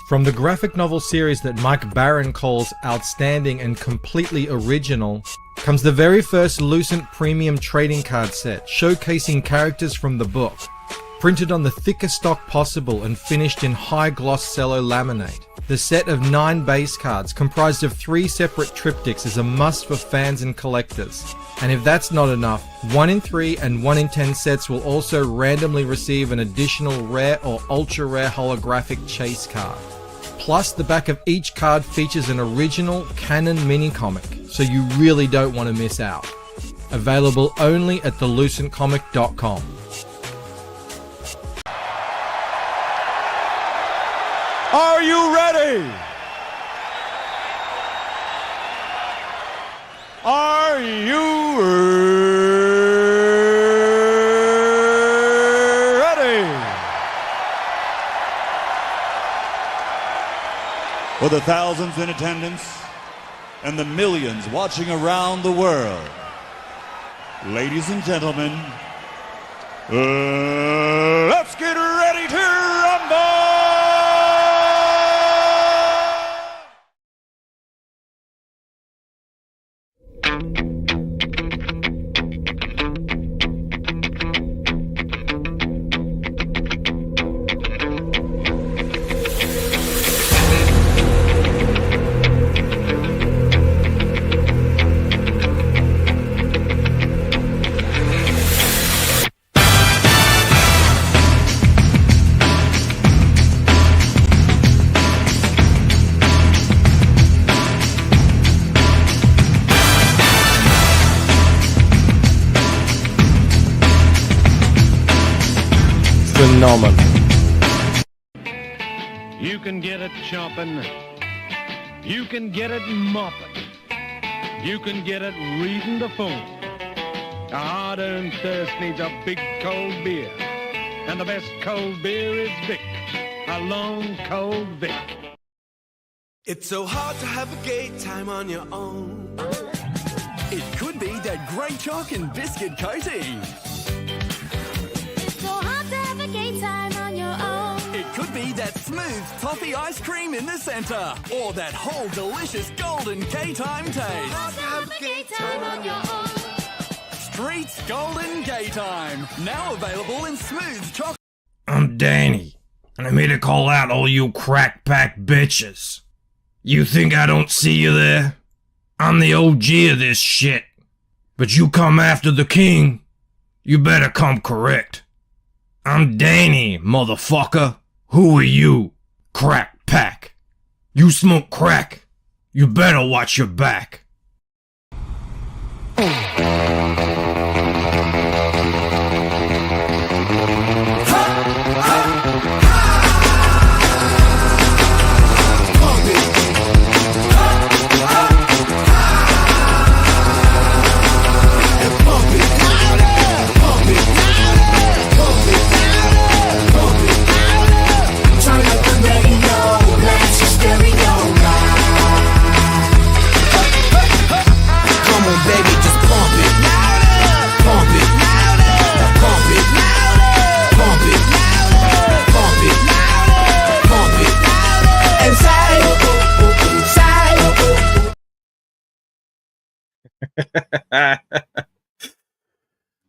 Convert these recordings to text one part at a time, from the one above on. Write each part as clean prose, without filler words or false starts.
From the graphic novel series that Mike Barron calls outstanding and completely original, comes the very first Lucent premium trading card set, showcasing characters from the book, printed on the thickest stock possible and finished in high gloss cello laminate. The set of 9 base cards, comprised of 3 separate triptychs, is a must for fans and collectors. And if that's not enough, 1 in 3 and 1 in 10 sets will also randomly receive an additional rare or ultra rare holographic chase card. Plus, the back of each card features an original canon mini-comic, so you really don't want to miss out. Available only at thelucentcomic.com. Are you ready? Are you ready? For the thousands in attendance and the millions watching around the world, ladies and gentlemen, let's get ready to rumble! Phenomenal. You can get it chomping. You can get it mopping. You can get it reading the phone. A hard-earned thirst needs a big cold beer. And the best cold beer is Vic. A long cold Vic. It's so hard to have a gay time on your own. It could be that great chalk and biscuit coating. It's so hard to have a gay time on your own. It could be that smooth toffee ice cream in the center. Or that whole delicious golden gay time taste. Hard to have a gay time on your own. Street's Golden Gay Time. Now available in smooth chocolate. I'm Danny, and I'm here to call out all you crack pack bitches. You think I don't see you there? I'm the OG of this shit. But you come after the king, you better come correct. I'm Danny, motherfucker. Who are you? Crack pack. You smoke crack. You better watch your back.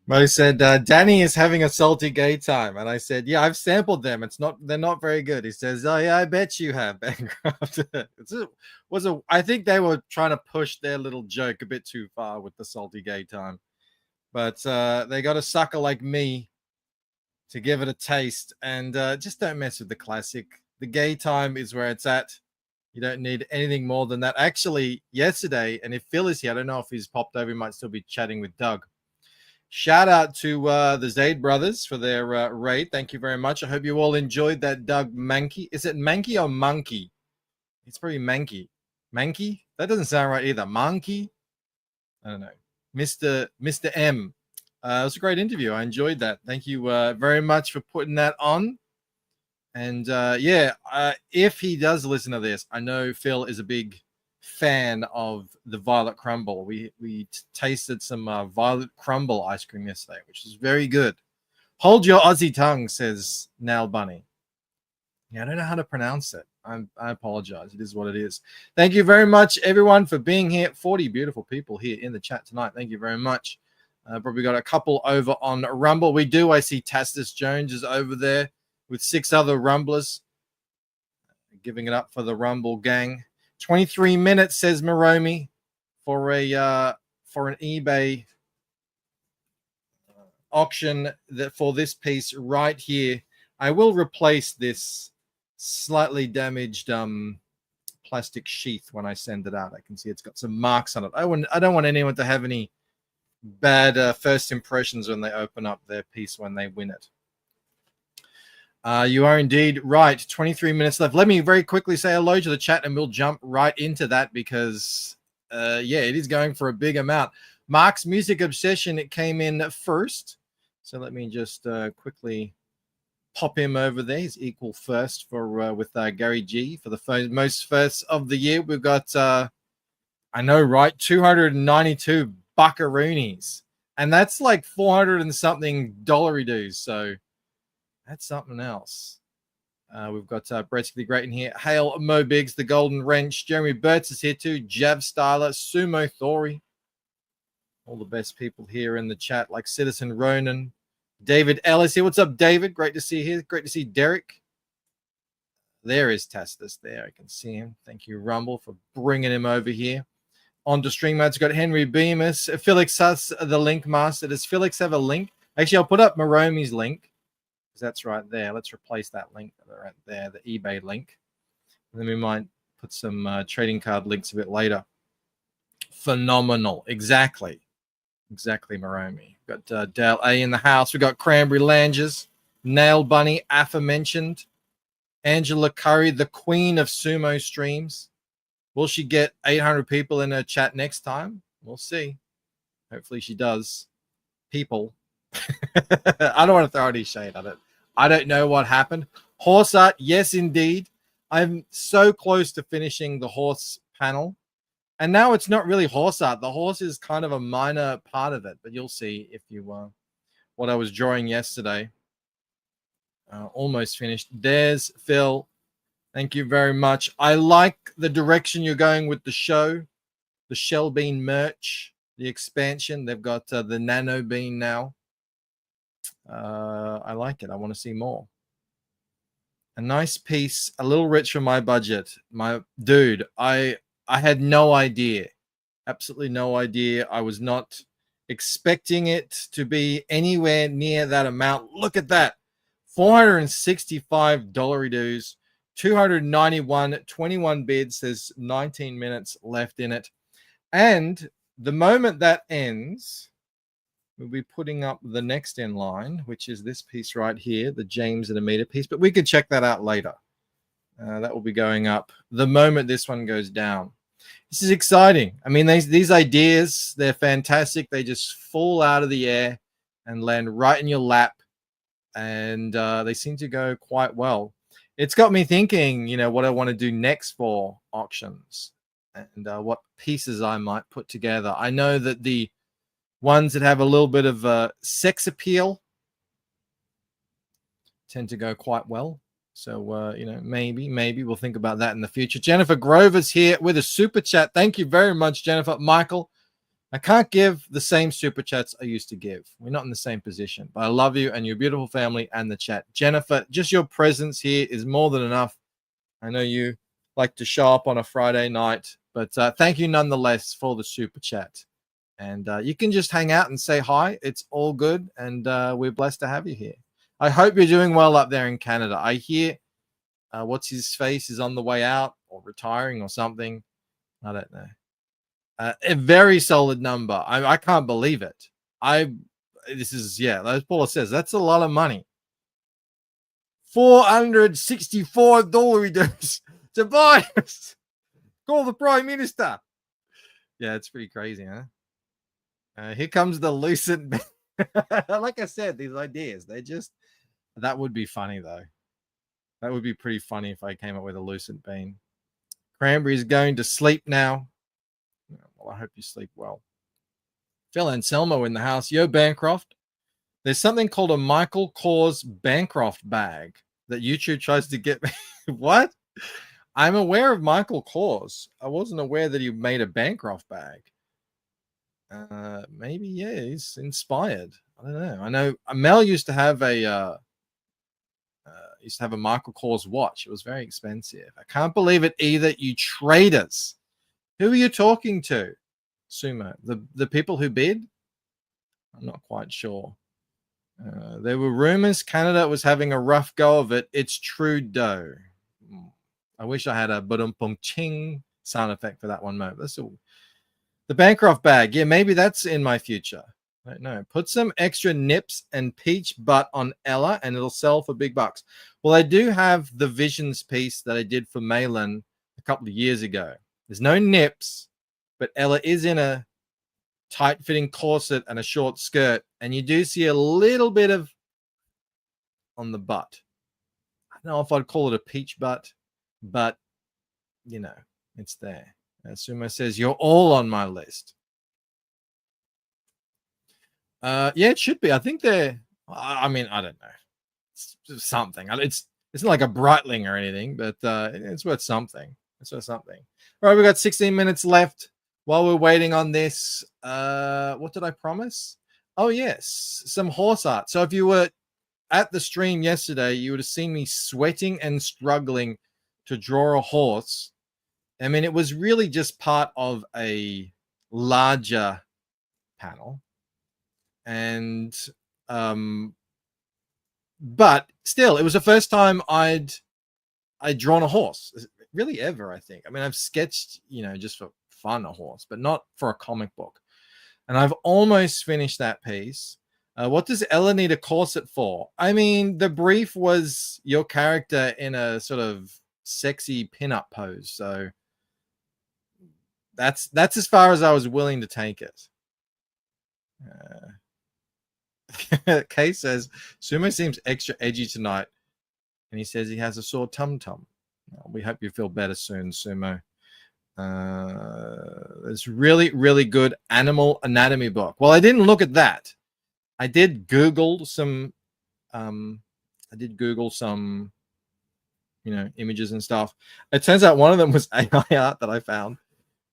Mo said, Danny is having a salty gay time. And I said, yeah, I've sampled them. They're not very good. He says, oh yeah, I bet you have, Bancroft. I think they were trying to push their little joke a bit too far with the salty gay time. But they got a sucker like me to give it a taste. And just don't mess with the classic. The gay time is where it's at. You don't need anything more than that. Actually, yesterday, and if Phil is here, I don't know if he's popped over, he might still be chatting with Doug. Shout out to the Zaid brothers for their raid. Thank you very much. I hope you all enjoyed that Doug Mankey. Is it Mankey or Monkey? It's probably Mankey. Mankey? That doesn't sound right either. Monkey? I don't know. Mr. M. It was a great interview. I enjoyed that. Thank you very much for putting that on. And if he does listen to this, I know Phil is a big fan of the Violet Crumble. We tasted some Violet Crumble ice cream yesterday, which is very good. Hold your Aussie tongue, says Nal Bunny. Yeah, I don't know how to pronounce it. I apologize. It is what it is. Thank you very much, everyone, for being here. 40 beautiful people here in the chat tonight. Thank you very much. Probably got a couple over on Rumble. I see Tacitus Jones is over there with 6 other Rumblers. Giving it up for the Rumble gang. 23 minutes, says Maromi, for an eBay auction for this piece right here. I will replace this slightly damaged plastic sheath when I send it out. I can see it's got some marks on it. I don't want anyone to have any bad first impressions when they open up their piece when they win it. You are indeed right. 23 minutes left. Let me very quickly say hello to the chat and we'll jump right into that because, it is going for a big amount. Mark's Music Obsession, it came in first. So let me just quickly pop him over there. He's equal first with Gary G for the most firsts of the year. We've got, I know, right, 292 buckaroonies. And that's like 400 and something dollary-doos. So that's something else. We've got Brett the Great in here. Hale Mo Biggs, the Golden Wrench. Jeremy Burtz is here too. Jav Styler, Sumo Thori. All the best people here in the chat, like Citizen Ronan. David Ellis here. What's up, David? Great to see you here. Great to see Derek. There is Tacitus there. I can see him. Thank you, Rumble, for bringing him over here. On to stream mates, got Henry Bemis. Felix has the link master. Does Felix have a link? Actually, I'll put up Maromi's link. That's right there. Let's replace that link right there, the eBay link. And then we might put some trading card links a bit later. Phenomenal. Exactly, Maromi. We've got Dale A in the house. We've got Cranberry Langes, Nail Bunny, aforementioned. Angela Curry, the queen of sumo streams. Will she get 800 people in her chat next time? We'll see. Hopefully she does. People. I don't want to throw any shade at it. I don't know what happened. Horse art, yes, indeed. I'm so close to finishing the horse panel. And now it's not really horse art. The horse is kind of a minor part of it. But you'll see if you what I was drawing yesterday. Almost finished. There's Phil. Thank you very much. I like the direction you're going with the show. The Shell Bean merch. The expansion. They've got the Nano Bean now. I like it. I want to see more. A nice piece, a little rich for my budget. My dude, I had no idea. Absolutely no idea. I was not expecting it to be anywhere near that amount. Look at that. $465 dues. 291, 21 bids. There's 19 minutes left in it. And the moment that ends, we'll be putting up the next in line, which is this piece right here, the James and Amita piece. But we could check that out later. That will be going up the moment this one goes down. This is exciting. I mean, these ideas, they're fantastic. They just fall out of the air and land right in your lap. And they seem to go quite well. It's got me thinking, what I want to do next for auctions and what pieces I might put together. I know that the ones that have a little bit of sex appeal tend to go quite well. So, maybe we'll think about that in the future. Jennifer Grover's here with a super chat. Thank you very much, Jennifer. Michael, I can't give the same super chats I used to give. We're not in the same position, but I love you and your beautiful family and the chat. Jennifer, just your presence here is more than enough. I know you like to show up on a Friday night, but thank you nonetheless for the super chat. And you can just hang out and say hi. It's all good. And we're blessed to have you here. I hope you're doing well up there in Canada. I hear what's his face is on the way out or retiring or something. I don't know. A very solid number. I can't believe it. As Paula says, that's a lot of money. $464 to buy. Call the Prime Minister. Yeah, it's pretty crazy, huh? Here comes the Lucent. Like I said, these ideas, that would be funny though. That would be pretty funny if I came up with a Lucent bean. Cranberry's going to sleep now. Well, I hope you sleep well. Phil Anselmo in the house. Yo, Bancroft. There's something called a Michael Kors Bancroft bag that YouTube tries to get me. What? I'm aware of Michael Kors. I wasn't aware that he made a Bancroft bag. Maybe, yeah, he's inspired. I don't know. I know Mel used to have a Michael Kors watch. It was very expensive. I can't believe it either, you traders. Who are you talking to? Sumo. The people who bid? I'm not quite sure. There were rumors Canada was having a rough go of it. It's Trudeau. I wish I had a bum ching sound effect for that one moment. That's all. The Bancroft bag. Yeah, maybe that's in my future. I don't know. Put some extra nips and peach butt on Ella and it'll sell for big bucks. Well, I do have the Visions piece that I did for Malin a couple of years ago. There's no nips, but Ella is in a tight-fitting corset and a short skirt, and you do see a little bit of on the butt. I don't know if I'd call it a peach butt, but you know, it's there. As Sumo says, you're all on my list. Yeah, it should be. I think they're. I mean, I don't know. It's something. It's not like a Breitling or anything, but it's worth something. It's worth something. All right, we've got 16 minutes left. While we're waiting on this, what did I promise? Oh, yes, some horse art. So if you were at the stream yesterday, you would have seen me sweating and struggling to draw a horse. I mean, it was really just part of a larger panel. And, but still, it was the first time I'd drawn a horse, really ever, I think. I mean, I've sketched, just for fun a horse, but not for a comic book. And I've almost finished that piece. What does Ella need a corset for? I mean, the brief was your character in a sort of sexy pinup pose. So that's as far as I was willing to take it. Kay says, Sumo seems extra edgy tonight. And he says he has a sore tum-tum. Well, we hope you feel better soon, Sumo. It's really, really good animal anatomy book. Well, I didn't look at that. I did Google some images and stuff. It turns out one of them was AI art that I found.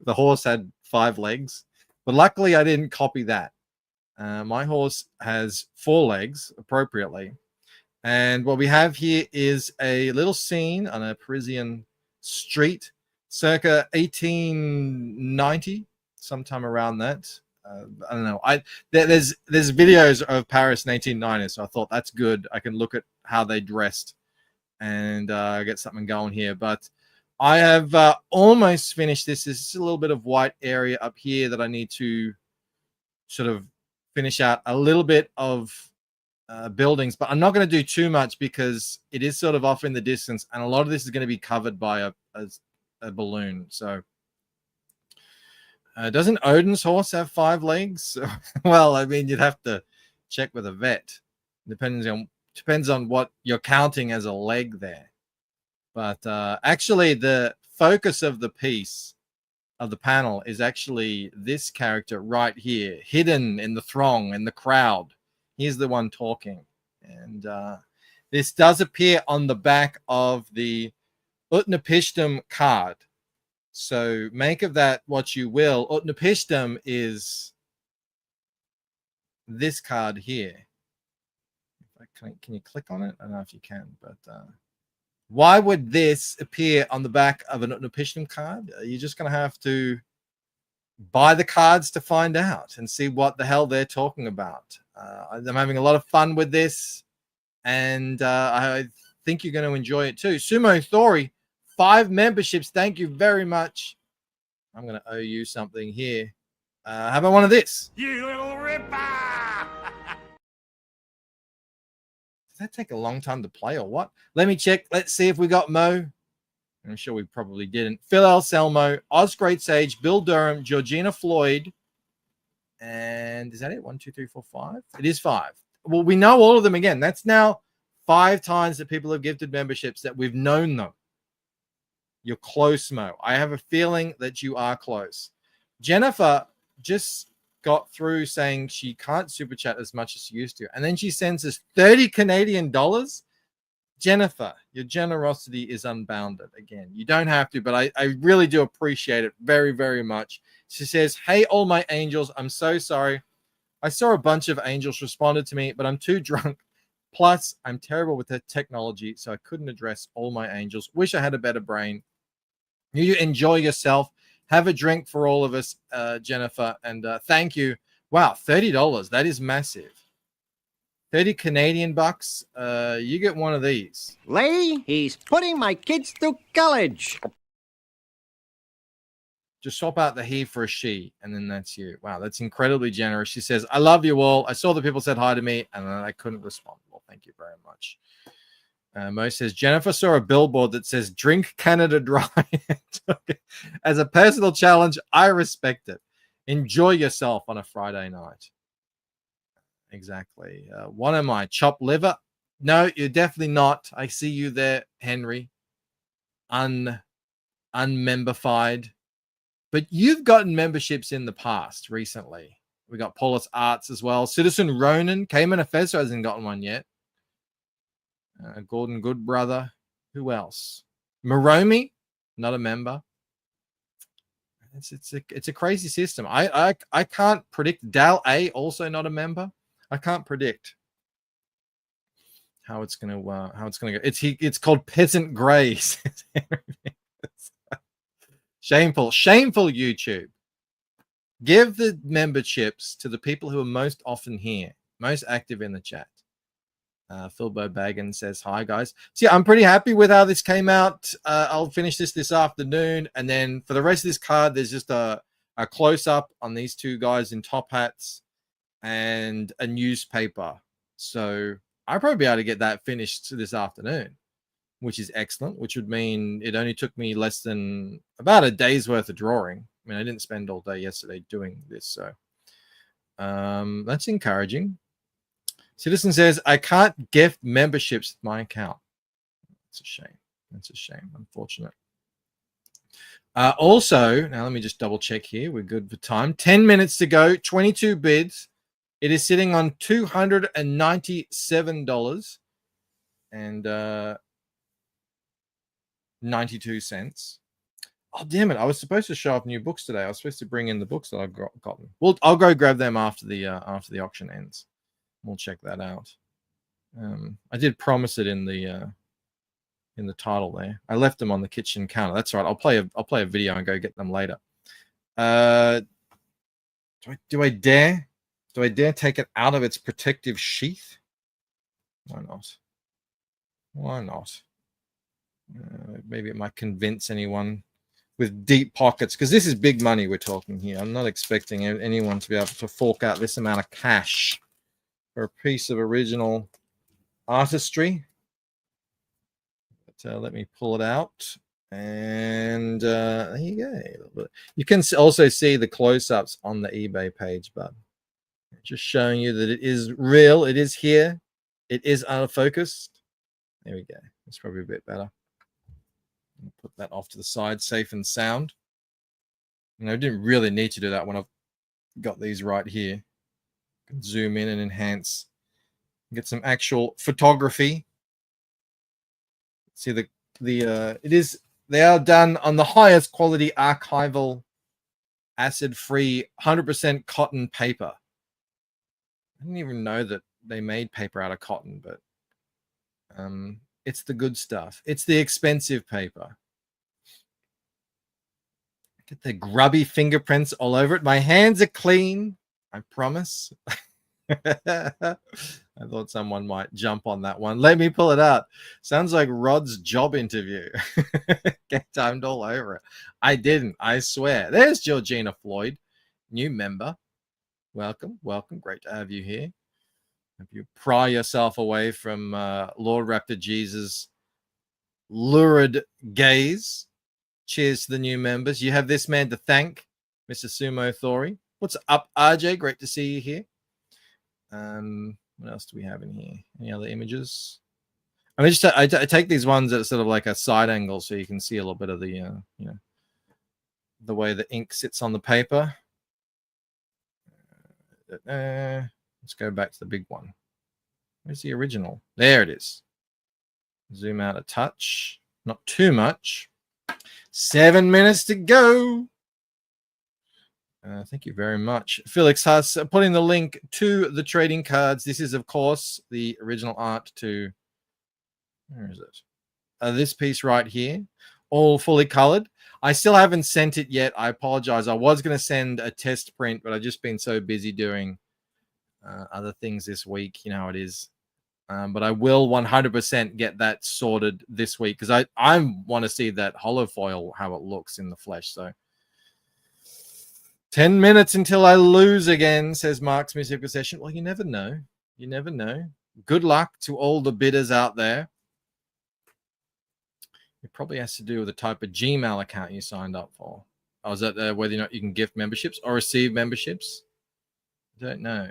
The horse had 5 legs, but luckily I didn't copy that. My horse has 4 legs appropriately. And what we have here is a little scene on a Parisian street circa 1890, sometime around that. I don't know. There's videos of Paris in 1890, so I thought that's good. I can look at how they dressed and get something going here. But I have almost finished this. There's just a little bit of white area up here that I need to sort of finish out a little bit of buildings, but I'm not going to do too much because it is sort of off in the distance, and a lot of this is going to be covered by a balloon. So doesn't Odin's horse have 5 legs? Well, I mean, you'd have to check with a vet. Depends on what you're counting as a leg there. But actually, the focus of the piece of the panel is actually this character right here, hidden in the throng, in the crowd. He's the one talking. And this does appear on the back of the Utnapishtim card. So make of that what you will. Utnapishtim is this card here. Can you click on it? I don't know if you can, but why would this appear on the back of an Utnapishtim card? You're just going to have to buy the cards to find out and see what the hell they're talking about. I'm having a lot of fun with this, and I think you're going to enjoy it too. Sumo Thori, 5 memberships. Thank you very much. I'm going to owe you something here. How about one of this? You little ripper! Does that take a long time to play or what? Let me check. Let's see if we got Mo. I'm sure we probably didn't. Phil Anselmo, Oz Great Sage, Bill Durham, Georgina Floyd. And is that it? 1, 2, 3, 4, 5? It is 5. Well, we know all of them again. That's now 5 times that people have gifted memberships that we've known them. You're close, Mo. I have a feeling that you are close. Jennifer just got through saying she can't super chat as much as she used to. And then she sends us 30 Canadian dollars Jennifer, your generosity is unbounded. Again, you don't have to, but I really do appreciate it very, very much. She says, hey, all my angels, I'm so sorry. I saw a bunch of angels responded to me, but I'm too drunk. Plus, I'm terrible with the technology, so I couldn't address all my angels. Wish I had a better brain. You enjoy yourself. Have a drink for all of us, Jennifer, and thank you. Wow, $30. That is massive. 30 Canadian bucks. You get one of these. Lee, he's putting my kids through college. Just swap out the he for a she, and then that's you. Wow, that's incredibly generous. She says, I love you all. I saw the people said hi to me, and I couldn't respond. Well, thank you very much. Mo says, Jennifer saw a billboard that says, drink Canada dry. As a personal challenge, I respect it. Enjoy yourself on a Friday night. Exactly. What am I? Chopped liver? No, you're definitely not. I see you there, Henry. Unmemberfied. But you've gotten memberships in the past recently. We got Paulus Arts as well. Citizen Ronan. Cayman Efeso hasn't gotten one yet. Gordon Goodbrother. Who else? Moromi, not a member. It's a crazy system. I can't predict. Dal A, also not a member. I can't predict how it's gonna go. It's called Peasant Grays. Shameful YouTube. Give the memberships to the people who are most often here, most active in the chat. Philbo Baggin says, hi, guys. So, yeah, I'm pretty happy with how this came out. I'll finish this afternoon. And then for the rest of this card, there's just a close-up on these two guys in top hats and a newspaper. So I'll probably be able to get that finished this afternoon, which is excellent, which would mean it only took me less than about a day's worth of drawing. I mean, I didn't spend all day yesterday doing this, so that's encouraging. Citizen says, I can't gift memberships with my account. That's a shame. That's a shame, unfortunate. Also, now let me just double check here. We're good for time. 10 minutes to go, 22 bids. It is sitting on $297 and 92 cents. Oh, damn it. I was supposed to show off new books today. I was supposed to bring in the books that I've gotten. Well, I'll go grab them after the auction ends. We'll check that out. I did promise it in the title there. I left them on the kitchen counter. That's right. I'll play a video and go get them later. Do I dare? Do I dare take it out of its protective sheath? Why not? Why not? Maybe it might convince anyone with deep pockets, because this is big money we're talking here. I'm not expecting anyone to be able to fork out this amount of cash for a piece of original artistry. But let me pull it out. And there you go. You can also see the close-ups on the eBay page, bud. Just showing you that it is real. It is here. It is unfocused. There we go. It's probably a bit better. Put that off to the side, safe and sound. And I didn't really need to do that when I've got these right here. Can zoom in and enhance. Get some actual photography. See they are done on the highest quality archival, acid-free, 100% cotton paper. I didn't even know that they made paper out of cotton, but it's the good stuff. It's the expensive paper. Get the grubby fingerprints all over it. My hands are clean, I promise. I thought someone might jump on that one. Let me pull it out. Sounds like Rod's job interview. Get timed all over it. I didn't, I swear. There's Georgina Floyd, new member. Welcome. Great to have you here. If you pry yourself away from Lord Raptor Jesus' lurid gaze, cheers to the new members. You have this man to thank, Mr. Sumo Thori. What's up, RJ? Great to see you here. What else do we have in here? Any other images? I mean, I take these ones that are sort of like a side angle, so you can see a little bit of the the way the ink sits on the paper. Let's go back to the big one. Where's the original? There it is. Zoom out a touch. Not too much. 7 minutes to go. Thank you very much. Felix Huss putting the link to the trading cards. This is, of course, the original art to, where is it? This piece right here, all fully colored. I still haven't sent it yet. I apologize. I was going to send a test print, but I've just been so busy doing other things this week. You know how it is. But I will 100% get that sorted this week because I want to see that holo foil, how it looks in the flesh. So 10 minutes until I lose again, says Mark's Musical Session. Well, you never know. You never know. Good luck to all the bidders out there. It probably has to do with the type of Gmail account you signed up for. Oh, is that whether or not you can gift memberships or receive memberships? I don't know.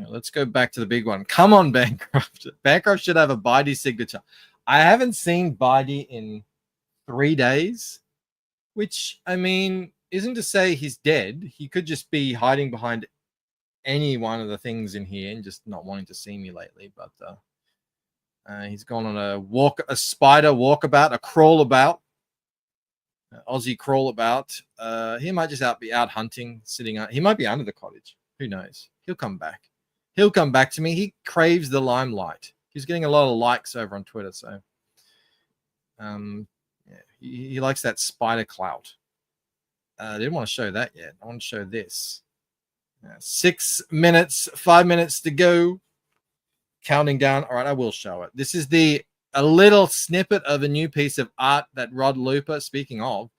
Let's go back to the big one. Come on, Bancroft. Bancroft should have a Bidey signature. I haven't seen Bidey in 3 days, which, I mean, isn't to say he's dead. He could just be hiding behind any one of the things in here and just not wanting to see me lately. But he's gone on a spider walkabout, a crawlabout, Aussie crawlabout. He might just be out hunting, sitting out. He might be under the cottage. Who knows? He'll come back. He'll come back to me. He craves the limelight. He's getting a lot of likes over on Twitter, so yeah, he likes that spider clout. I didn't want to show that yet. I want to show this. 6 minutes, 5 minutes to go. Counting down. All right, I will show it. This is a little snippet of a new piece of art that Rod Looper, speaking of,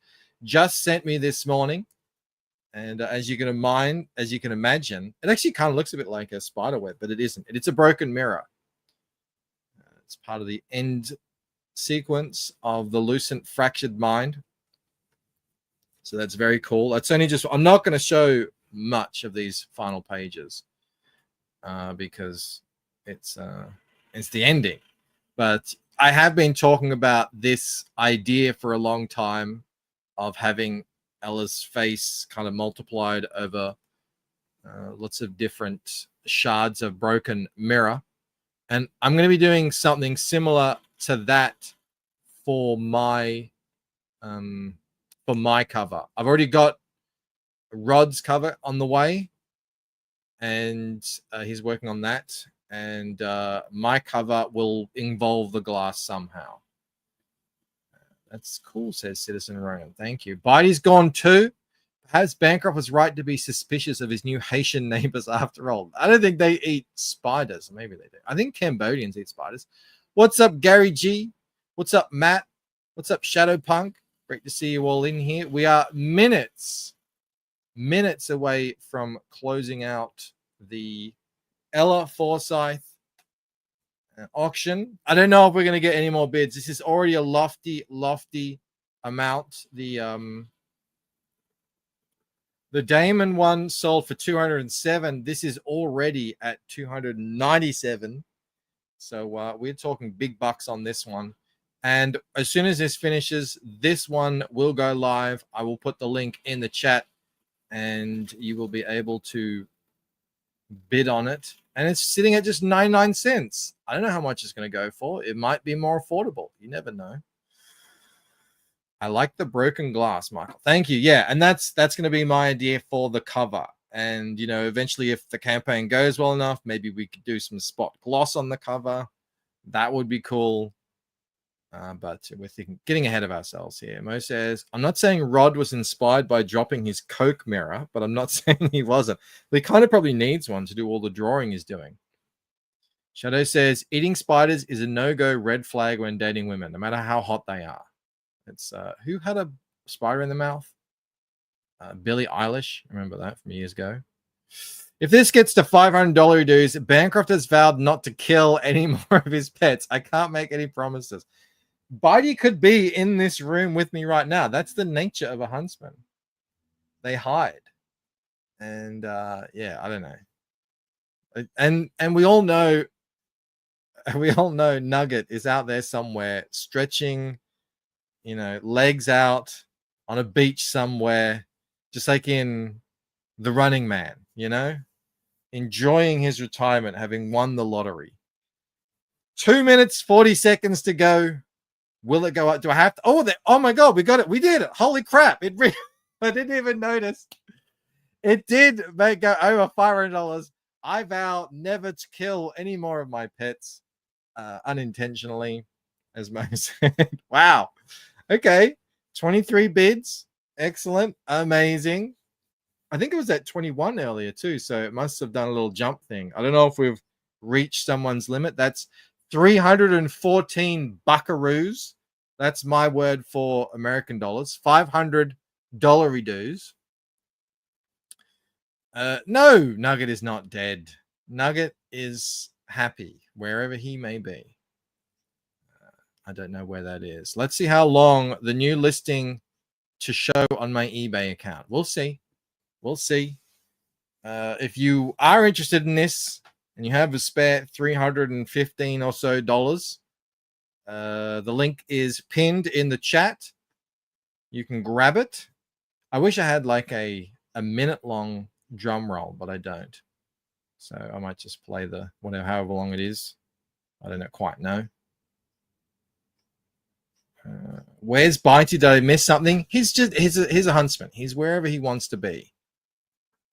just sent me this morning. And as you can imagine, it actually kind of looks a bit like a spider web, but it isn't. It's a broken mirror. It's part of the end sequence of the Lucent Fractured Mind. So that's very cool. That's only just, I'm not going to show much of these final pages because it's the ending. But I have been talking about this idea for a long time of having Ella's face kind of multiplied over lots of different shards of broken mirror. And I'm going to be doing something similar to that for my cover. I've already got Rod's cover on the way, and he's working on that. And my cover will involve the glass somehow. That's cool, says Citizen Ronan. Thank you. Bidey's gone too. Perhaps Bancroft was right to be suspicious of his new Haitian neighbors after all. I don't think they eat spiders. Maybe they do. I think Cambodians eat spiders. What's up, Gary G? What's up, Matt? What's up, Shadow Punk? Great to see you all in here. We are minutes away from closing out the Ella Forsyth auction. I don't know if we're going to get any more bids. This is already a lofty amount. The Damon one sold for 207. This is already at 297. So we're talking big bucks on this one. And as soon as this finishes, this one will go live. I will put the link in the chat and you will be able to bid on it. And it's sitting at just 99 cents. I don't know how much it's going to go for. It might be more affordable. You never know. I like the broken glass, Michael. Thank you. Yeah, and that's going to be my idea for the cover. And, you know, eventually if the campaign goes well enough, maybe we could do some spot gloss on the cover. That would be cool. But we're getting ahead of ourselves here. Mo says, I'm not saying Rod was inspired by dropping his Coke mirror, but I'm not saying he wasn't. He kind of probably needs one to do all the drawing he's doing. Shadow says, eating spiders is a no-go red flag when dating women, no matter how hot they are. It's who had a spider in the mouth? Billie Eilish. Remember that from years ago. If this gets to $500 dues, Bancroft has vowed not to kill any more of his pets. I can't make any promises. Bidey could be in this room with me right now. That's the nature of a huntsman. They hide. And yeah, I don't know. And we all know Nugget is out there somewhere stretching, you know, legs out on a beach somewhere, just like in The Running Man, you know, enjoying his retirement, having won the lottery. 2 minutes, 40 seconds to go. Will it go up? Do I have to? Oh my God, we got it. We did it. Holy crap. I didn't even notice. It did go over $500. I vow never to kill any more of my pets unintentionally, as Mo said. Wow. Okay. 23 bids. Excellent. Amazing. I think it was at 21 earlier too, so it must have done a little jump thing. I don't know if we've reached someone's limit. That's 314 buckaroos. That's my word for American dollars. $500 dues. No, Nugget is not dead. Nugget is happy wherever he may be. I don't know where that is. Let's see how long the new listing to show on my eBay account. We'll see. We'll see. If you are interested in this and you have a spare $315 or so, the link is pinned in the chat. You can grab it. I wish I had like a minute long drum roll, but I don't. So I might just play the whatever, however long it is. I don't quite know. Where's Bitey? Did I miss something? He's a huntsman. He's wherever he wants to be.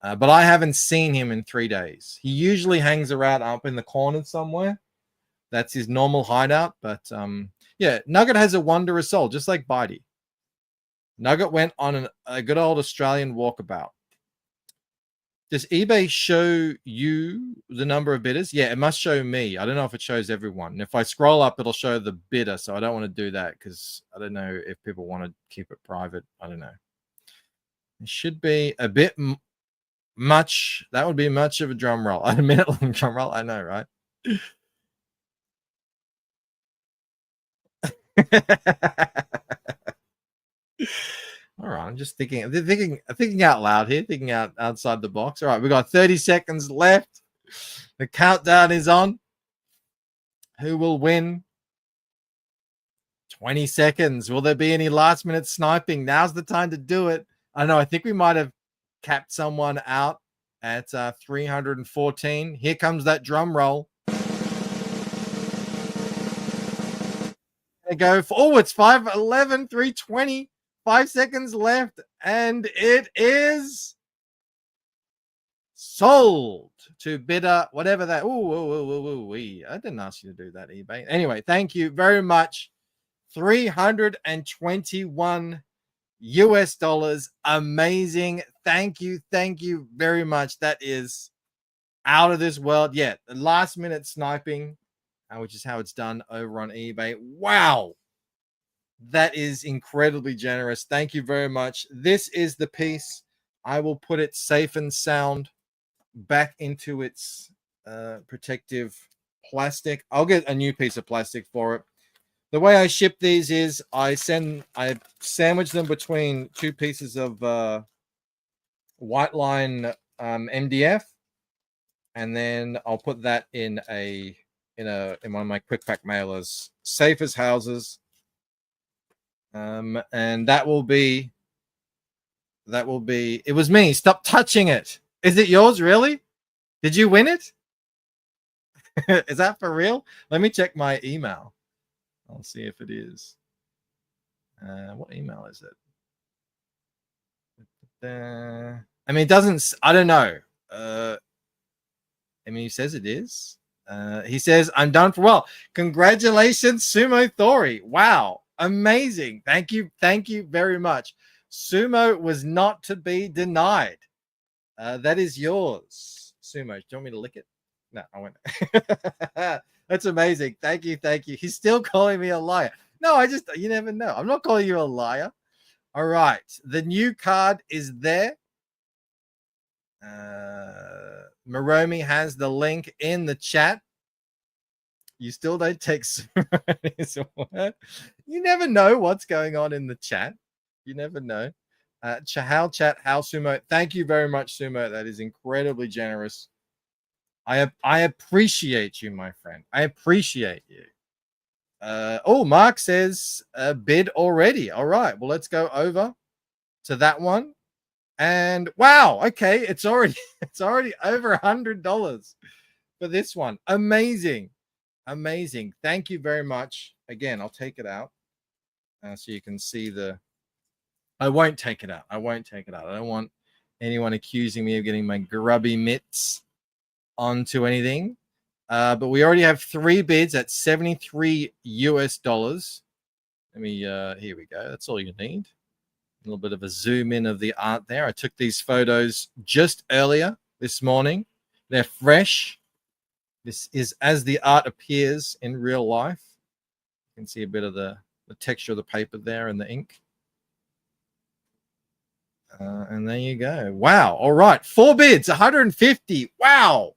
But I haven't seen him in 3 days. He usually hangs around up in the corner somewhere. That's his normal hideout. But yeah, Nugget has a wondrous soul, just like Bitey. Nugget went on a good old Australian walkabout. Does eBay show you the number of bidders? Yeah, it must show me. I don't know if it shows everyone. And if I scroll up, it'll show the bidder. So I don't want to do that because I don't know if people want to keep it private. I don't know. It should be a bit much. That would be much of a drum roll. A minute long drum roll. I know, right? All right, I'm just thinking out loud here, thinking outside the box. All right, we got 30 seconds left. The countdown is on. Who will win? 20 seconds. Will there be any last minute sniping? Now's the time to do it. I know. I think we might have capped someone out at 314. Here comes that drum roll. They go for, it's 511, 320. 5 seconds left, and it is sold to bidder, whatever that. I didn't ask you to do that, eBay. Anyway, thank you very much. $321 US. Amazing. Thank you very much. That is out of this world. Yeah, the last minute sniping, which is how it's done over on eBay. Wow. That is incredibly generous. Thank you very much. This is the piece. I will put it safe and sound back into its protective plastic. I'll get a new piece of plastic for it. The way I ship these is I sandwich them between two pieces of white line MDF, and then I'll put that in one of my quick pack mailers, safe as houses. And that will be, it was me. Stop touching it. Is it yours? Really? Did you win it? Is that for real? Let me check my email. I'll see if it is. What email is it? I mean, it doesn't, I don't know. I mean, he says it is. He says, I'm done for well. Congratulations, Sumo Thori. Wow. Amazing. Thank you very much. Sumo was not to be denied. That is yours, Sumo. Do you want me to lick it? No, I won't. That's amazing. Thank you. He's still calling me a liar. No, you never know. I'm not calling you a liar. All right, the new card is there. Moromi has the link in the chat. You still don't take his word. You never know what's going on in the chat. You never know. How Sumo. Thank you very much, Sumo. That is incredibly generous. I appreciate you, my friend. I appreciate you. Mark says bid already. All right. Well, let's go over to that one. And wow, okay, it's already over $100 for this one. Amazing. Amazing. Thank you very much. Again, I'll take it out so you can see the. I won't take it out. I won't take it out. I don't want anyone accusing me of getting my grubby mitts onto anything. But we already have 3 bids at $73 US. Let me, here we go. That's all you need. A little bit of a zoom in of the art there. I took these photos just earlier this morning. They're fresh. This is as the art appears in real life. You can see a bit of the texture of the paper there and the ink. And there you go. Wow. All right. 4 bids, 150. Wow.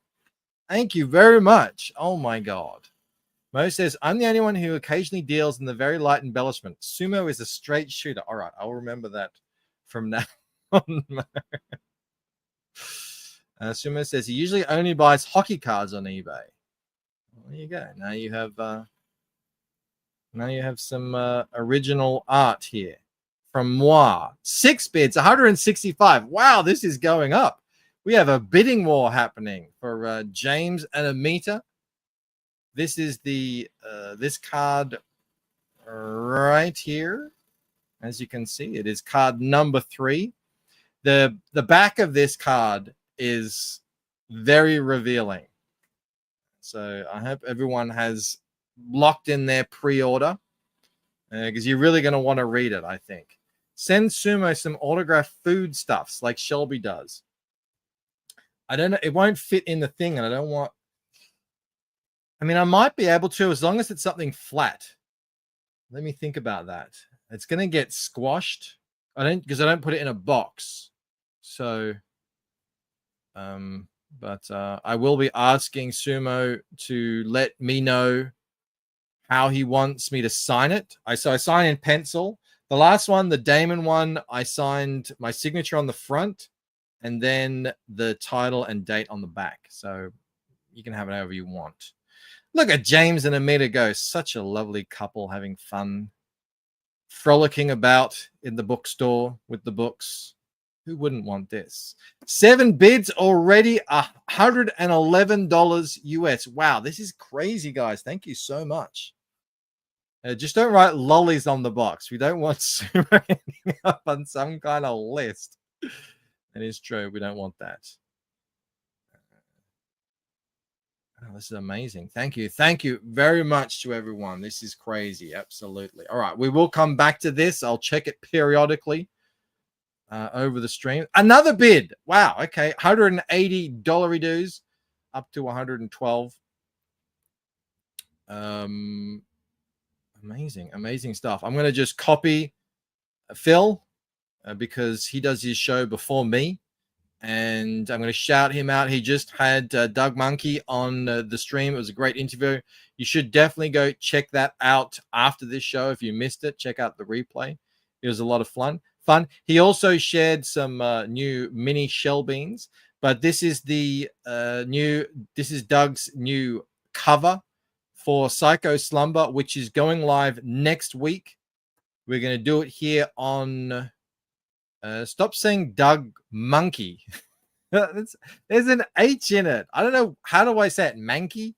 Thank you very much. Oh my God. Mo says, I'm the only one who occasionally deals in the very light embellishment. Sumo is a straight shooter. All right. I'll remember that from now on. Sumo says he usually only buys hockey cards on eBay. Well, there you go. Now you have some original art here from Moi. 6 bids, 165. Wow, this is going up. We have a bidding war happening for James and Amita. This is the this card right here. As you can see, it is card number 3. The back of this card is very revealing. So I hope everyone has locked in their pre-order because you're really going to want to read it, I think. Send Sumo some autographed foodstuffs like Shelby does. I don't know. It won't fit in the thing, and I don't want... I mean, I might be able to as long as it's something flat. Let me think about that. It's going to get squashed. Because I don't put it in a box. So... But I will be asking Sumo to let me know how he wants me to sign it. So I sign in pencil. The last one, the Damon one, I signed my signature on the front and then the title and date on the back. So you can have it however you want. Look at James and Amita go. Such a lovely couple having fun, frolicking about in the bookstore with the books. Who wouldn't want this? 7 bids already, $111 US. Wow, this is crazy, guys. Thank you so much. Just don't write lollies on the box. We don't want Sumo ending up on some kind of list. That is true. We don't want that. Oh, this is amazing. Thank you. Thank you very much to everyone. This is crazy. Absolutely. All right. We will come back to this. I'll check it periodically. Over the stream. Another bid. Wow. Okay. $180 dues up to 112. Amazing stuff. I'm going to just copy Phil because he does his show before me. And I'm going to shout him out. He just had Doug Monkey on the stream. It was a great interview. You should definitely go check that out after this show. If you missed it, check out the replay. It was a lot of fun. He also shared some new mini shell beans, but this is the this is Doug's new cover for Psycho Slumber, which is going live next week. We're going to do it here on stop saying Doug Monkey. There's an H in it. I don't know. How do I say it? Mankey?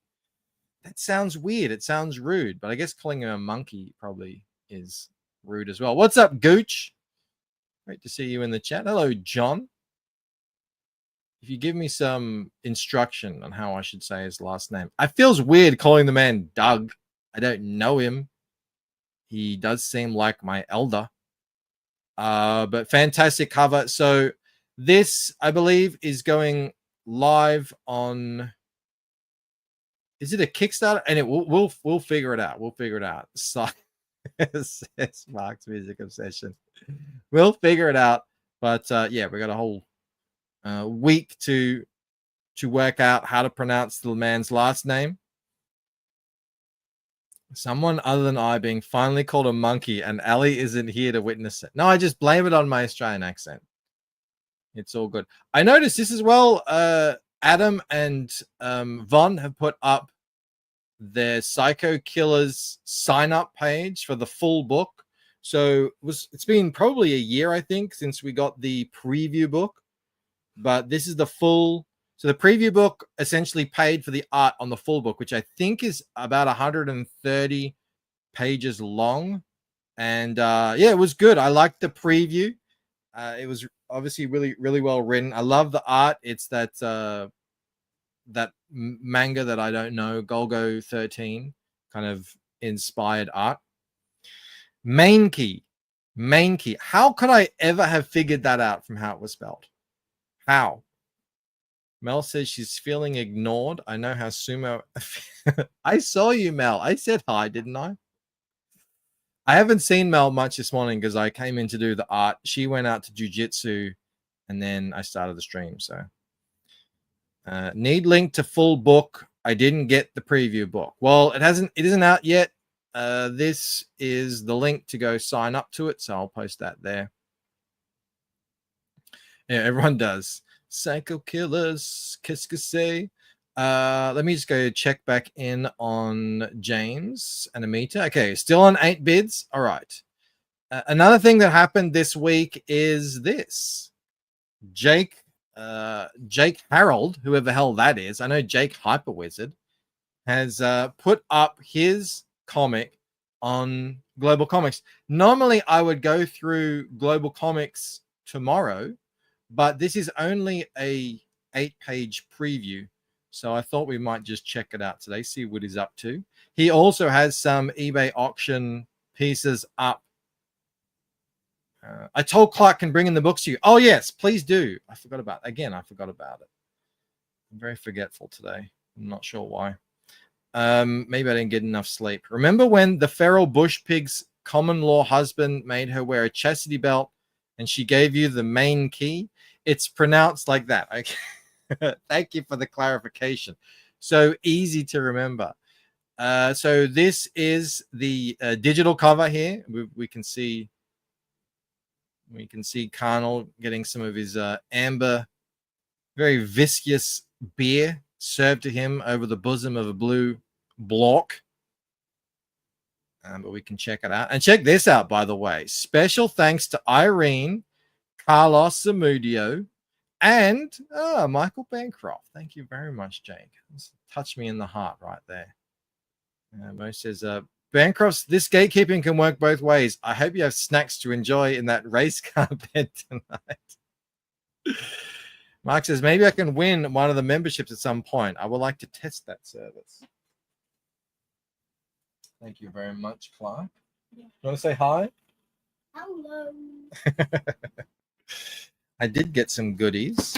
That sounds weird. It sounds rude, but I guess calling him a monkey probably is rude as well. What's up, Gooch? Great to see you in the chat. Hello, John. If you give me some instruction on how I should say his last name. It feels weird calling the man Doug. I don't know him. He does seem like my elder. But fantastic cover. So this, I believe, is going live on... Is it a Kickstarter? And we'll figure it out. We'll figure it out. So, says Mark's Music Obsession. We'll figure it out, but yeah, we got a whole week to work out how to pronounce the man's last name. Someone other than I being finally called a monkey, and Ali isn't here to witness it. No, I just blame it on my Australian accent. It's all good. I noticed this as well. Adam and Von have put up their Psycho Killers sign-up page for the full book. So it's been probably a year, I think, since we got the preview book. But this is the full So the preview book essentially paid for the art on the full book, which I think is about 130 pages long. And yeah, it was good. I liked the preview. It was obviously really, really well written. I love the art. It's that that manga that I don't know, Golgo 13, kind of inspired art. Main key. How could I ever have figured that out from how it was spelled? How? Mel says she's feeling ignored. I know how sumo. I saw you, Mel. I said hi, didn't I? I haven't seen Mel much this morning because I came in to do the art. She went out to jujitsu, and then I started the stream. So, need link to full book. I didn't get the preview book. Well, it isn't out yet. This is the link to go sign up to it. So I'll post that there. Yeah, everyone does. Psycho Killers, qu'est-ce que c'est? Let me just go check back in on James and Amita. Okay, still on 8 bids. All right. Another thing that happened this week is this. Jake Harold, whoever the hell that is. I know Jake Hyper Wizard has put up his comic on Global Comics. Normally, I would go through Global Comics tomorrow, but this is only a 8-page preview. So I thought we might just check it out today, see what he's up to. He also has some eBay auction pieces up. I told Clark can bring in the books to you. Oh, yes, please do. I forgot about it. Again, I forgot about it. I'm very forgetful today. I'm not sure why. Maybe I didn't get enough sleep. Remember when the feral bush pig's common law husband made her wear a chastity belt and she gave you the main key? It's pronounced like that. Okay. Thank you for the clarification. So easy to remember. So this is the digital cover here. We can see Carnal getting some of his amber, very viscous beer served to him over the bosom of a blue block. But we can check it out. And check this out, by the way. Special thanks to Irene, Carlos Zamudio, and Michael Bancroft. Thank you very much, Jake. This touched me in the heart right there. Mo says, Bancroft's, this gatekeeping can work both ways. I hope you have snacks to enjoy in that race car bed tonight. Mark says, maybe I can win one of the memberships at some point. I would like to test that service. Thank you very much, Clark. Yeah. You want to say hi? Hello. I did get some goodies,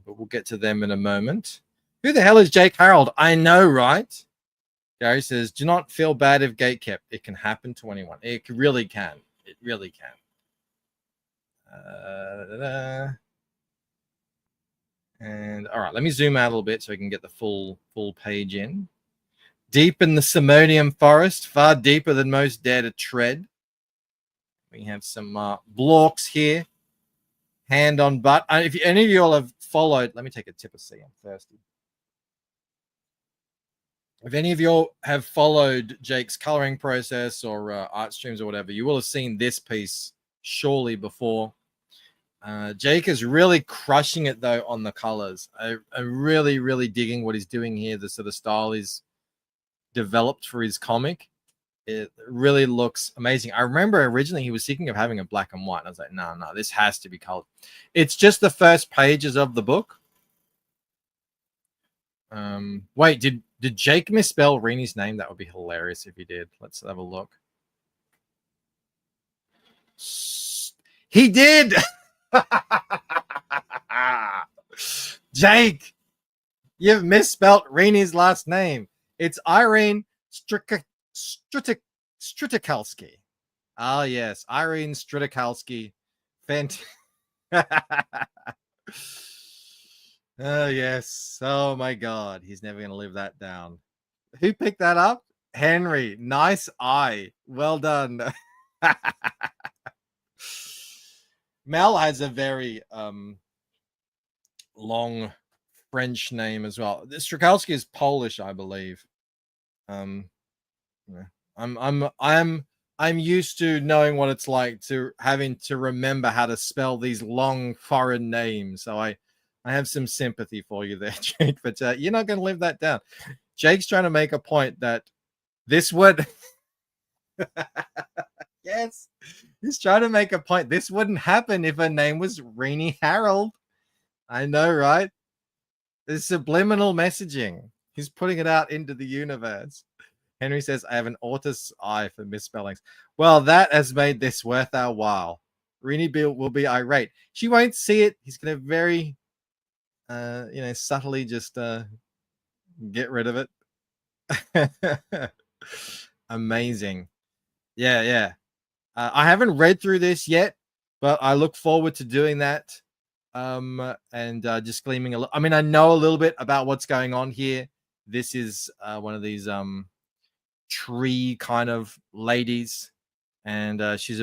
but we'll get to them in a moment. Who the hell is Jake Harold? I know, right? Gary says, do not feel bad if gate kept. It can happen to anyone. It really can. It really can. And all right, let me zoom out a little bit so we can get the full page in. Deep in the Simonian forest, far deeper than most dare to tread. We have some blocks here. Hand on butt. If any of you all have followed, let me take a tip of sea. I'm thirsty. If any of you all have followed Jake's coloring process or art streams or whatever, you will have seen this piece surely before. Jake is really crushing it, though, on the colors. I'm really, really digging what he's doing here. The sort of style he's developed for his comic. It really looks amazing. I remember originally he was thinking of having a black and white. I was like, no, this has to be colored. It's just the first pages of the book. Wait, did Jake misspell Rini's name? That would be hilarious if he did. Let's have a look. He did. Jake, you've misspelled Rini's last name. It's Irene Strutikalski. Ah, yes, Irene Strutikalski. Oh, yes. Oh, my God. He's never going to live that down. Who picked that up? Henry. Nice eye. Well done. Mel has a very long French name as well. Strutikalski is Polish, I believe. I'm used to knowing what it's like to having to remember how to spell these long foreign names. So I have some sympathy for you there, Jake, but you're not going to live that down. Jake's trying to make a point that this would. Yes, he's trying to make a point. This wouldn't happen if her name was Renee Harold. I know, right? There's subliminal messaging. He's putting it out into the universe. Henry says, I have an autist's eye for misspellings. Well, that has made this worth our while. Renee will be irate. She won't see it. He's going to very, subtly just get rid of it. Amazing. Yeah. I haven't read through this yet, but I look forward to doing that. And just gleaming a little. I mean, I know a little bit about what's going on here. This is one of these tree kind of ladies, and she's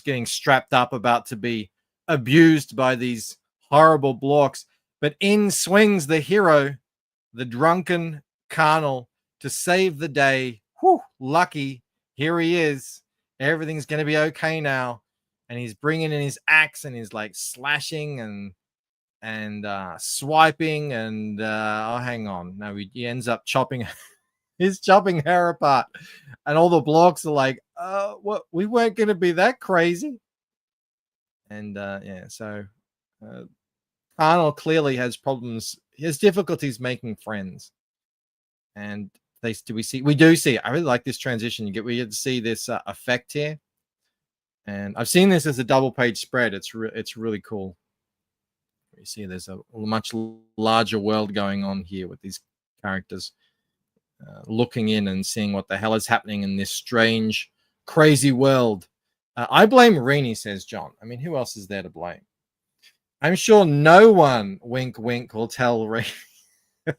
getting strapped up, about to be abused by these horrible blocks. But in swings the hero, the drunken Carnal, to save the day. Whew, lucky. Here he is. Everything's going to be okay now. And he's bringing in his axe and he's like slashing and swiping and hang on. No, he ends up chopping. He's chopping her apart, and all the blocks are like, what? We weren't going to be that crazy. And so Arnold clearly has problems. He has difficulties making friends. And we do see. I really like this transition. We get to see this effect here. And I've seen this as a double page spread. It's really cool. You see there's a much larger world going on here with these characters looking in and seeing what the hell is happening in this strange, crazy world. I blame Renee, says John. I mean, who else is there to blame? I'm sure no one, wink, wink, will tell Renee.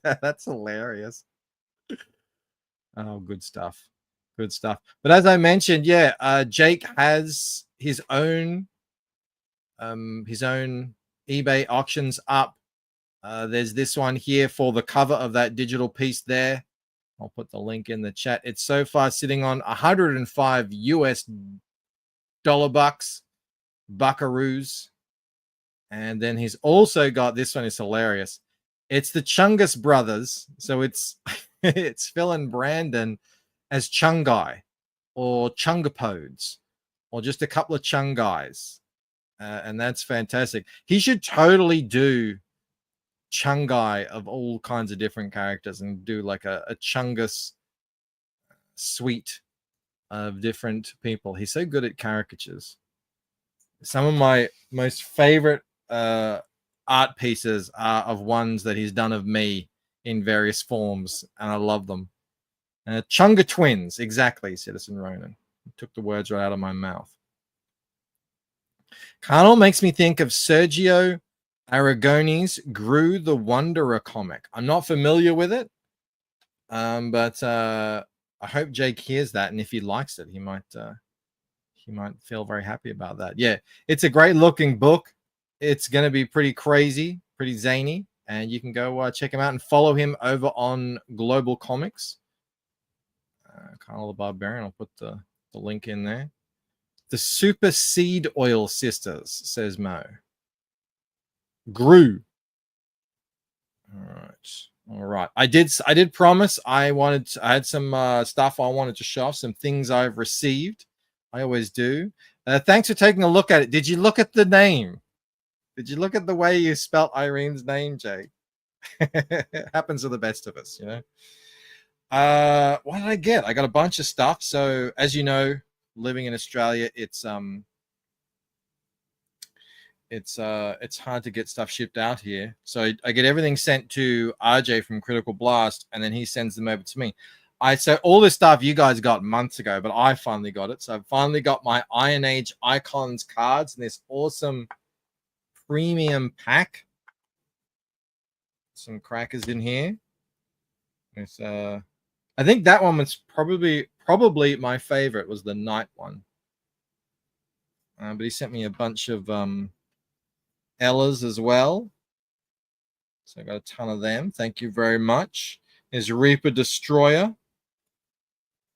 That's hilarious. Oh, good stuff. Good stuff. But as I mentioned, Jake has his own eBay auctions up. There's this one here for the cover of that digital piece there. I'll put the link in the chat. It's so far sitting on 105 US dollar buckaroos. And then he's also got, this one is hilarious. It's the Chungus brothers. So it's it's Phil and Brandon as Chungai or Chungapodes or just a couple of Chungais. And that's fantastic. He should totally do Chungai of all kinds of different characters and do like a Chungus suite of different people. He's so good at caricatures. Some of my most favorite art pieces are of ones that he's done of me in various forms, and I love them. Chunga twins, exactly, Citizen Ronan. Took the words right out of my mouth. Carnal makes me think of Sergio Aragone's Gru the Wanderer comic. I'm not familiar with it, but I hope Jake hears that, and if he likes it, he might feel very happy about that. Yeah, it's a great looking book. It's going to be pretty crazy, pretty zany, and you can go check him out and follow him over on Global Comics. Carnal the Barbarian. I'll put the link in there. The Super Seed Oil Sisters, says Mo. Gru. All right. I did promise I had some stuff I wanted to show off, some things I've received. I always do. Thanks for taking a look at it. Did you look at the name? Did you look at the way you spelt Irene's name, Jake? It happens to the best of us, you know. What did I get? I got a bunch of stuff. So as you know, living in Australia, it's hard to get stuff shipped out here. So I get everything sent to RJ from Critical Blast, and then he sends them over to me. So all this stuff you guys got months ago, but I finally got it. So I've finally got my Iron Age Icons cards in this awesome premium pack. Some crackers in here. It's I think that one was probably my favorite, was the night one. But he sent me a bunch of Ellas as well. So I got a ton of them. Thank you very much. There's Reaper Destroyer.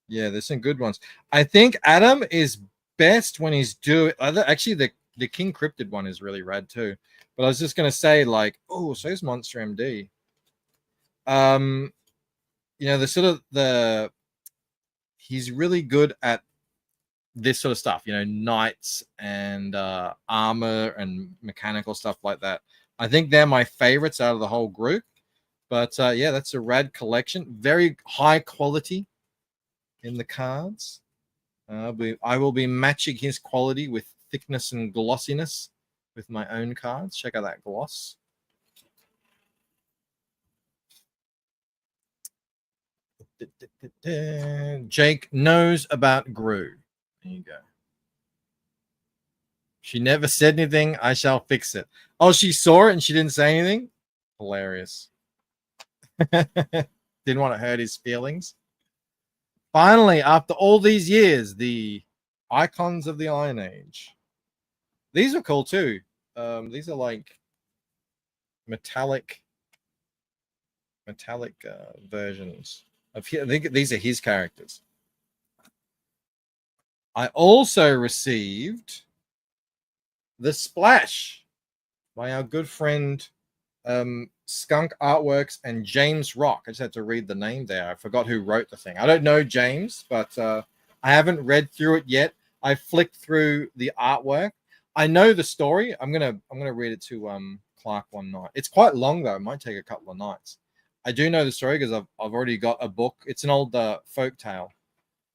Yeah, there's some good ones. I think Adam is best when he's doing. Actually, the King Cryptid one is really rad too. But I was just gonna say, like, oh, so is Monster MD. You know, the sort of the he's really good at this sort of stuff, you know, knights and armor and mechanical stuff like that. I think they're my favorites out of the whole group. But yeah, that's a rad collection. Very high quality in the cards. I will be matching his quality with thickness and glossiness with my own cards. Check out that gloss. Jake knows about Gru. There you go. She never said anything. I shall fix it. Oh, she saw it and she didn't say anything? Hilarious. Didn't want to hurt his feelings. Finally, after all these years, the Icons of the Iron Age. These are cool too. These are like metallic versions of. I think these are his characters. I also received the Splash by our good friend Skunk Artworks and James Rock. I just had to read the name there. I forgot who wrote the thing. I don't know James, but I haven't read through it yet. I flicked through the artwork. I know the story. I'm gonna read it to Clark one night. It's quite long though. It might take a couple of nights. I do know the story because I've already got a book. It's an old folk tale,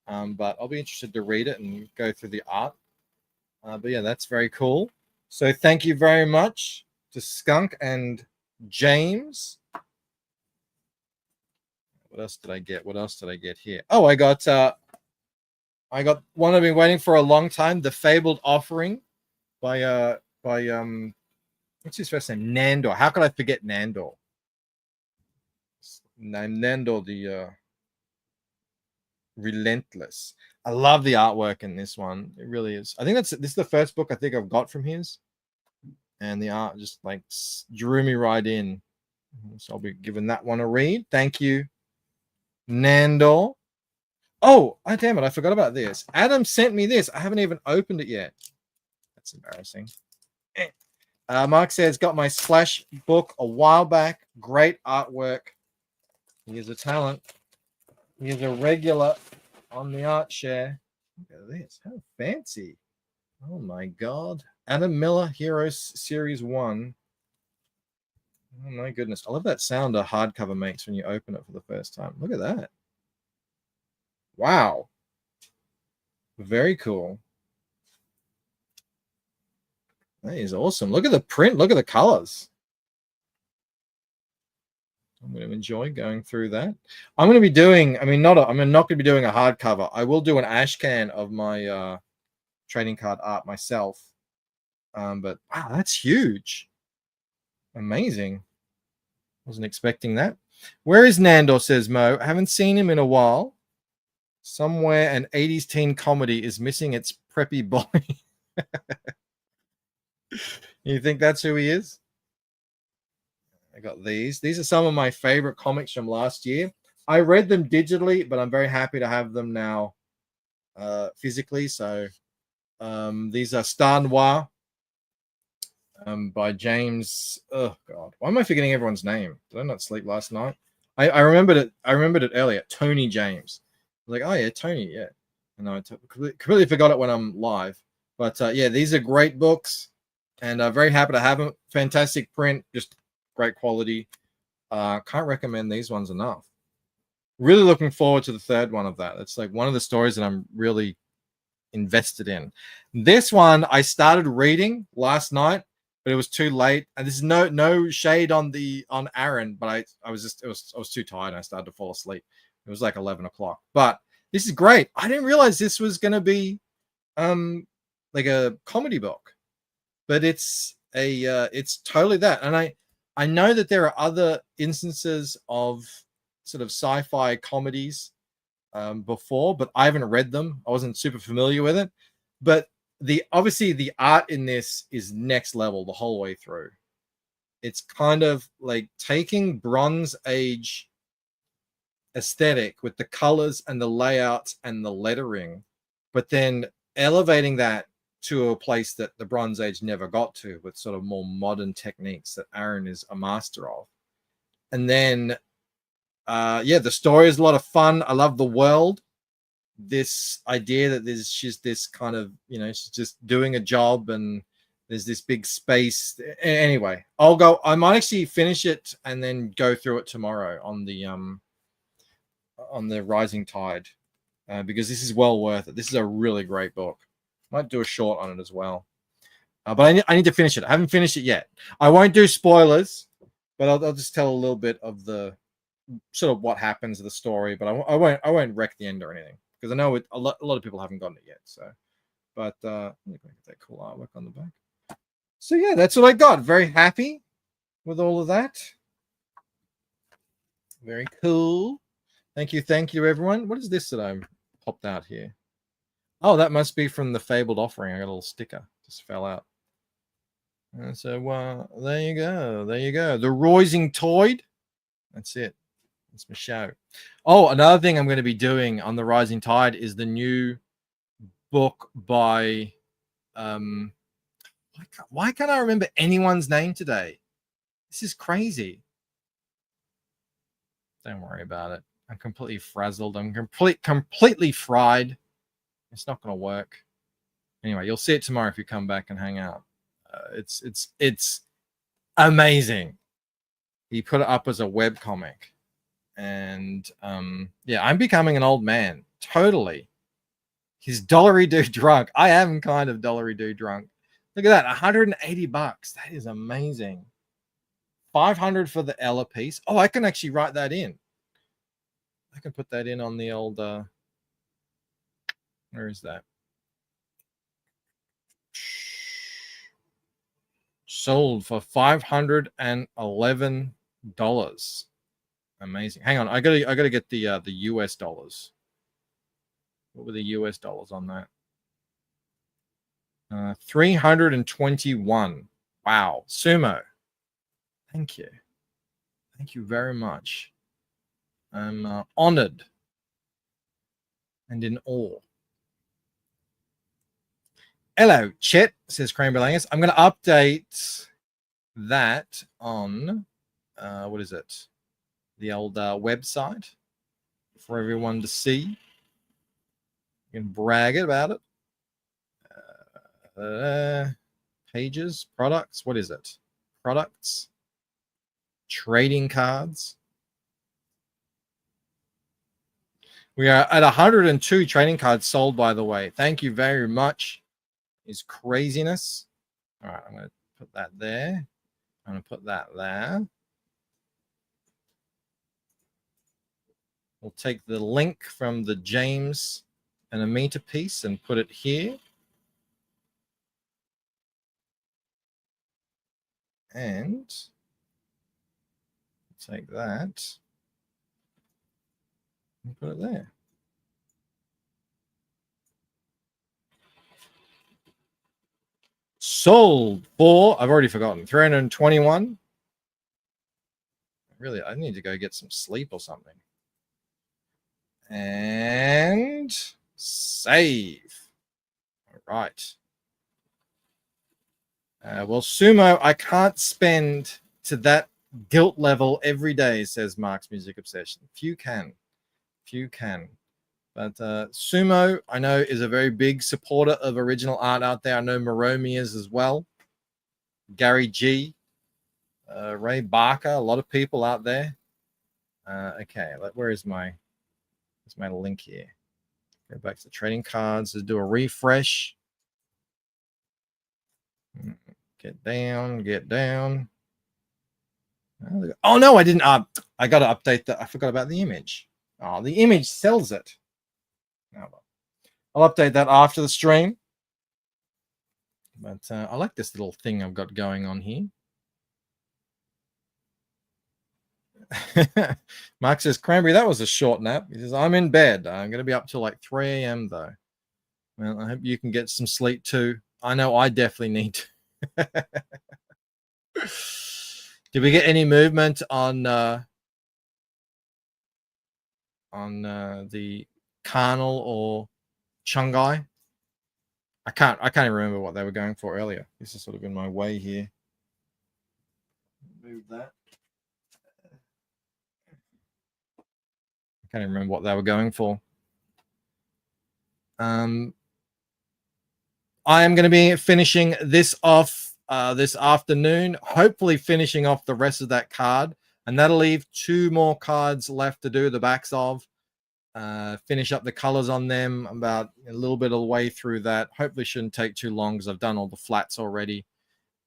but I'll be interested to read it and go through the art. But yeah, that's very cool. So thank you very much to Skunk and James. What else did I get? What else did I get here? Oh, I got one I've been waiting for a long time, The Fabled Offering by what's his first name? Nandor. How could I forget Nandor? Nandor the Relentless. I love the artwork in this one. It really is. I think this is the first book I think I've got from his. And the art just like drew me right in. So I'll be giving that one a read. Thank you, Nandor. Oh, damn it. I forgot about this. Adam sent me this. I haven't even opened it yet. That's embarrassing. Mark says, got my Splash book a while back. Great artwork. He is a talent. He is a regular on the art share. Look at this. How fancy. Oh my God. Adam Miller Heroes Series 1. Oh my goodness. I love that sound a hardcover makes when you open it for the first time. Look at that. Wow. Very cool. That is awesome. Look at the print. Look at the colors. I'm going to enjoy going through that. I'm going to be doing, I'm not going to be doing a hardcover. I will do an ashcan of my trading card art myself. But wow, that's huge. Amazing. Wasn't expecting that. Where is Nandor, says Mo. I haven't seen him in a while. Somewhere an 80s teen comedy is missing its preppy body. You think that's who he is? I got these. These are some of my favorite comics from last year. I read them digitally, but I'm very happy to have them now physically. So these are Star Noir by James. Oh God, why am I forgetting everyone's name? Did I not sleep last night? I remembered it. I remembered it earlier. Tony James. I was like, oh yeah, Tony, yeah. And I completely forgot it when I'm live. But yeah, these are great books, and very happy to have them. Fantastic print, just great quality. Can't recommend these ones enough. Really looking forward to the third one of that. It's like one of the stories that I'm really invested in. This one I started reading last night, but it was too late. And this is no shade on Aaron, but I was too tired and I started to fall asleep. It was like 11 o'clock. But this is great. I didn't realize this was going to be like a comedy book, but it's totally that. And I know that there are other instances of sort of sci-fi comedies before, but I haven't read them. I wasn't super familiar with it. But obviously the art in this is next level the whole way through. It's kind of like taking Bronze Age aesthetic with the colors and the layouts and the lettering, but then elevating that to a place that the Bronze Age never got to, with sort of more modern techniques that Aaron is a master of. And then, the story is a lot of fun. I love the world. This idea that she's this kind of, she's just doing a job, and there's this big space. Anyway, I might actually finish it and then go through it tomorrow on the Rising Tide, because this is well worth it. This is a really great book. Might do a short on it as well. But I need to finish it. I haven't finished it yet. I won't do spoilers, but I'll just tell a little bit of the sort of what happens to the story. But I won't wreck the end or anything, because I know a lot of people haven't gotten it yet. So, but let me get that cool artwork on the back. So yeah, that's what I got. Very happy with all of that. Very cool. Thank you, everyone. What is this that I'm popped out here? Oh, that must be from the Fabled offering. I got a little sticker. Just fell out. And so there you go. The Rising Tide. That's it. That's my show. Oh, another thing I'm going to be doing on the Rising Tide is the new book by why can't I remember anyone's name today? This is crazy. Don't worry about it. I'm completely frazzled. I'm completely fried. It's not going to work. Anyway, you'll see it tomorrow if you come back and hang out. It's amazing. He put it up as a web comic, and I'm becoming an old man. Totally. He's dollary-doo drunk. I am kind of dollary-doo drunk. Look at that, $180. That is amazing. $500 for the Ella piece. Oh, I can actually write that in. I can put that in on the old. Where is that? Sold for $511. Amazing. Hang on, I gotta get the US dollars. What were the US dollars on that? 321. Wow. Sumo. Thank you very much. I'm honored and in awe. Hello, Chet, says Cranberry Langus. I'm going to update that on, what is it? The old website for everyone to see. You can brag about it. Pages, products, what is it? Products, trading cards. We are at 102 trading cards sold, by the way. Thank you very much. Is craziness. All right, I'm going to put that there. I'm going to put that there. We'll take the link from the James and Amita piece and put it here. And take that and put it there. Sold for, I've already forgotten, 321. Really, I need to go get some sleep or something. And save. All right. Well, Sumo, I can't spend to that guilt level every day, says Mark's Music Obsession. Few can. But Sumo, I know, is a very big supporter of original art out there. I know Moromi is as well. Gary G, Ray Barker, a lot of people out there. Okay, where's my link here? Go back to the trading cards. Let's do a refresh. Get down. Oh no, I didn't. I got to update that. I forgot about the image. Oh, the image sells it. Oh, well. I'll update that after the stream. But I like this little thing I've got going on here. Mark says, Cranberry, that was a short nap. He says, I'm in bed. I'm going to be up till like 3 a.m. though. Well, I hope you can get some sleep too. I know I definitely need to. Did we get any movement on the Karnal or Chungai? I can't even remember what they were going for earlier. This is sort of in my way here. Move that. I can't even remember what they were going for. I am going to be finishing this off this afternoon, hopefully finishing off the rest of that card, and that'll leave 2 more cards left to do the backs of. Finish up the colors on them. About a little bit of the way through that. Hopefully shouldn't take too long because I've done all the flats already.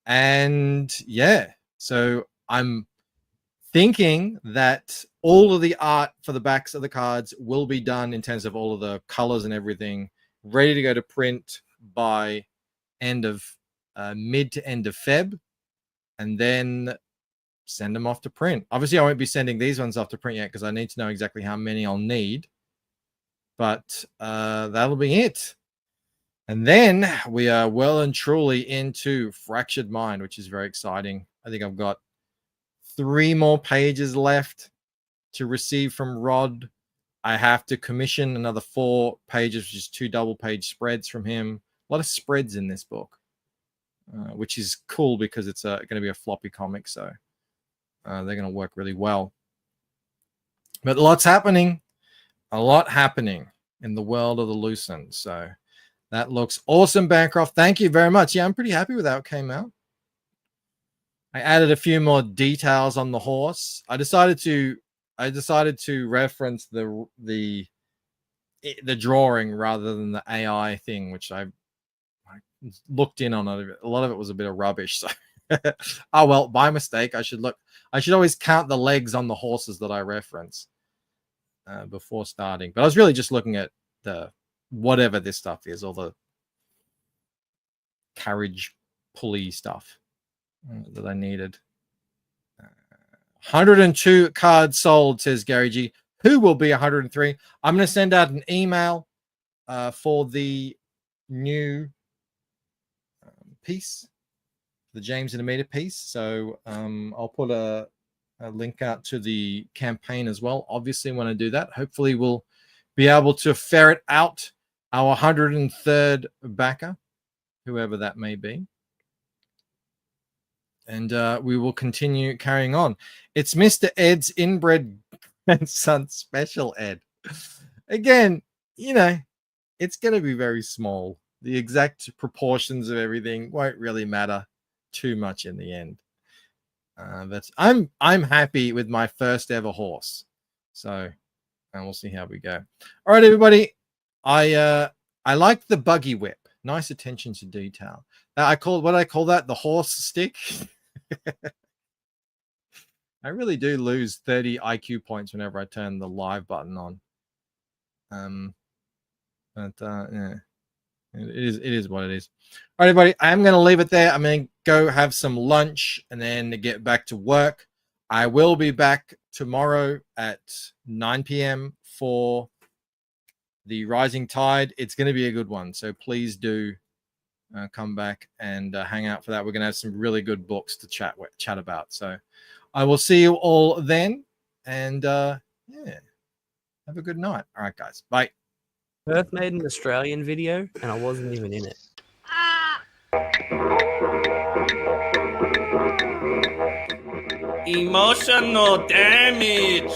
And yeah, so I'm thinking that all of the art for the backs of the cards will be done in terms of all of the colors and everything, ready to go to print by end of mid to end of Feb, and then send them off to print. Obviously, I won't be sending these ones off to print yet because I need to know exactly how many I'll need. But that'll be it. And then we are well and truly into Fractured Mind, which is very exciting. I think I've got 3 more pages left to receive from Rod. I have to commission another 4 pages, which is 2 double-page spreads from him. A lot of spreads in this book, which is cool because it's going to be a floppy comic, so they're going to work really well. But a lot happening in the world of the Lucent. So that looks awesome, Bancroft. Thank you very much. Yeah, I'm pretty happy with how it came out. I added a few more details on the horse. I decided to reference the drawing rather than the AI thing, which I looked in on it. A lot of it was a bit of rubbish. So oh well, by mistake. I should always count the legs on the horses that I reference before starting. But I was really just looking at the whatever this stuff is, all the carriage pulley stuff that I needed. 102 cards sold, says Gary G. Who will be 103? I'm going to send out an email for the new piece, the James and Amita piece. So I'll put a link out to the campaign as well. Obviously, when I do that, hopefully we'll be able to ferret out our 103rd backer, whoever that may be. And we will continue carrying on. It's Mr. Ed's inbred grandson special, Ed. Again, you know, it's going to be very small. The exact proportions of everything won't really matter too much in the end. I'm happy with my first ever horse. So, and we'll see how we go. All right, everybody. I like the buggy whip. Nice attention to detail. I call that the horse stick. I really do lose 30 IQ points whenever I turn the live button on. Yeah, it is what it is. All right, everybody, I'm going to leave it there. I'm going to go have some lunch and then get back to work. I will be back tomorrow at 9 p.m. for the Rising Tide. It's going to be a good one, so please do come back and hang out for that. We're going to have some really good books to chat about. So I will see you all then, and yeah, have a good night. All right, guys, bye. Perth made an Australian video, and I wasn't even in it. Emotional damage.